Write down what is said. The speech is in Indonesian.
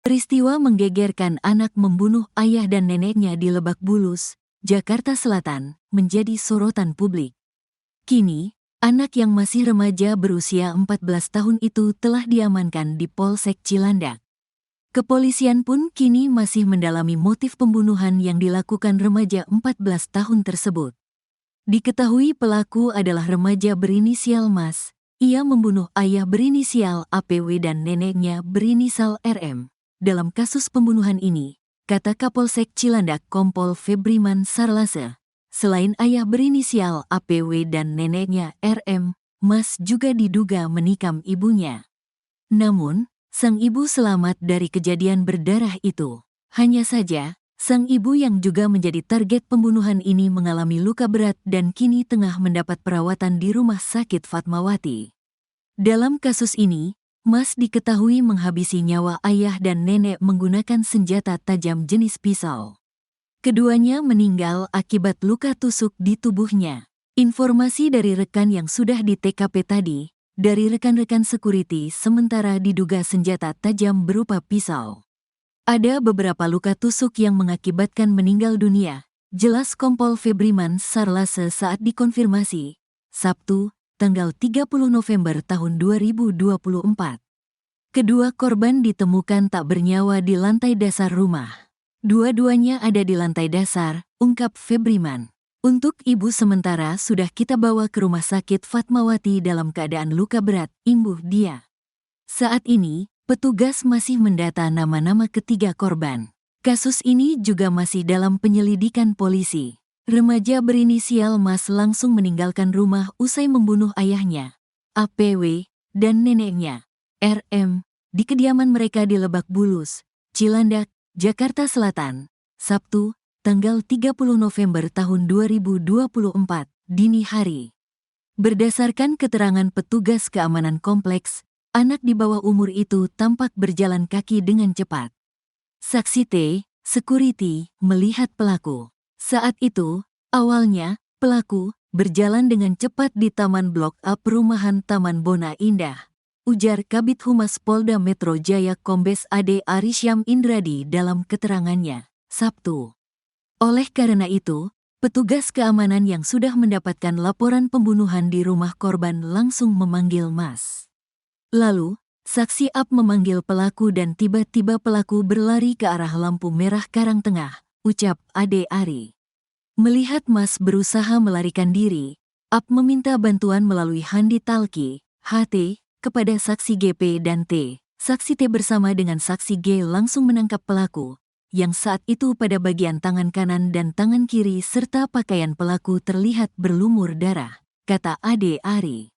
Peristiwa menggegerkan anak membunuh ayah dan neneknya di Lebak Bulus, Jakarta Selatan, menjadi sorotan publik. Kini, anak yang masih remaja berusia 14 tahun itu telah diamankan di Polsek Cilandak. Kepolisian pun kini masih mendalami motif pembunuhan yang dilakukan remaja 14 tahun tersebut. Diketahui pelaku adalah remaja berinisial Mas. Ia membunuh ayah berinisial APW dan neneknya berinisial RM. Dalam kasus pembunuhan ini, kata Kapolsek Cilandak Kompol Febriman Sarlase, selain ayah berinisial APW dan neneknya RM, Mas juga diduga menikam ibunya. Namun, sang ibu selamat dari kejadian berdarah itu. Hanya saja, sang ibu yang juga menjadi target pembunuhan ini mengalami luka berat dan kini tengah mendapat perawatan di Rumah Sakit Fatmawati. Dalam kasus ini, Mas diketahui menghabisi nyawa ayah dan nenek menggunakan senjata tajam jenis pisau. Keduanya meninggal akibat luka tusuk di tubuhnya. Informasi dari rekan yang sudah di TKP tadi, dari rekan-rekan security sementara diduga senjata tajam berupa pisau. Ada beberapa luka tusuk yang mengakibatkan meninggal dunia, jelas Kompol Febriman Sarlase saat dikonfirmasi, Sabtu, tanggal 30 November tahun 2024. Kedua korban ditemukan tak bernyawa di lantai dasar rumah. Dua-duanya ada di lantai dasar, ungkap Febriman. Untuk ibu sementara sudah kita bawa ke Rumah Sakit Fatmawati dalam keadaan luka berat, imbuh dia. Saat ini, petugas masih mendata nama-nama ketiga korban. Kasus ini juga masih dalam penyelidikan polisi. Remaja berinisial Mas langsung meninggalkan rumah usai membunuh ayahnya, APW, dan neneknya, RM, di kediaman mereka di Lebak Bulus, Cilandak, Jakarta Selatan, Sabtu, tanggal 30 November tahun 2024, dini hari. Berdasarkan keterangan petugas keamanan kompleks, anak di bawah umur itu tampak berjalan kaki dengan cepat. Saksi T, security, melihat pelaku. Saat itu, awalnya, pelaku berjalan dengan cepat di Taman Blok A perumahan Taman Bona Indah, ujar Kabid Humas Polda Metro Jaya Kombes AD Arisyam Indradi dalam keterangannya, Sabtu. Oleh karena itu, petugas keamanan yang sudah mendapatkan laporan pembunuhan di rumah korban langsung memanggil Mas. Lalu, saksi AP memanggil pelaku dan tiba-tiba pelaku berlari ke arah lampu merah Karangtengah, ucap Ade Ari. Melihat Mas berusaha melarikan diri, AP meminta bantuan melalui Handi Talki, HT, kepada saksi GP dan T. Saksi T bersama dengan saksi G langsung menangkap pelaku, yang saat itu pada bagian tangan kanan dan tangan kiri serta pakaian pelaku terlihat berlumur darah, kata Ade Ari.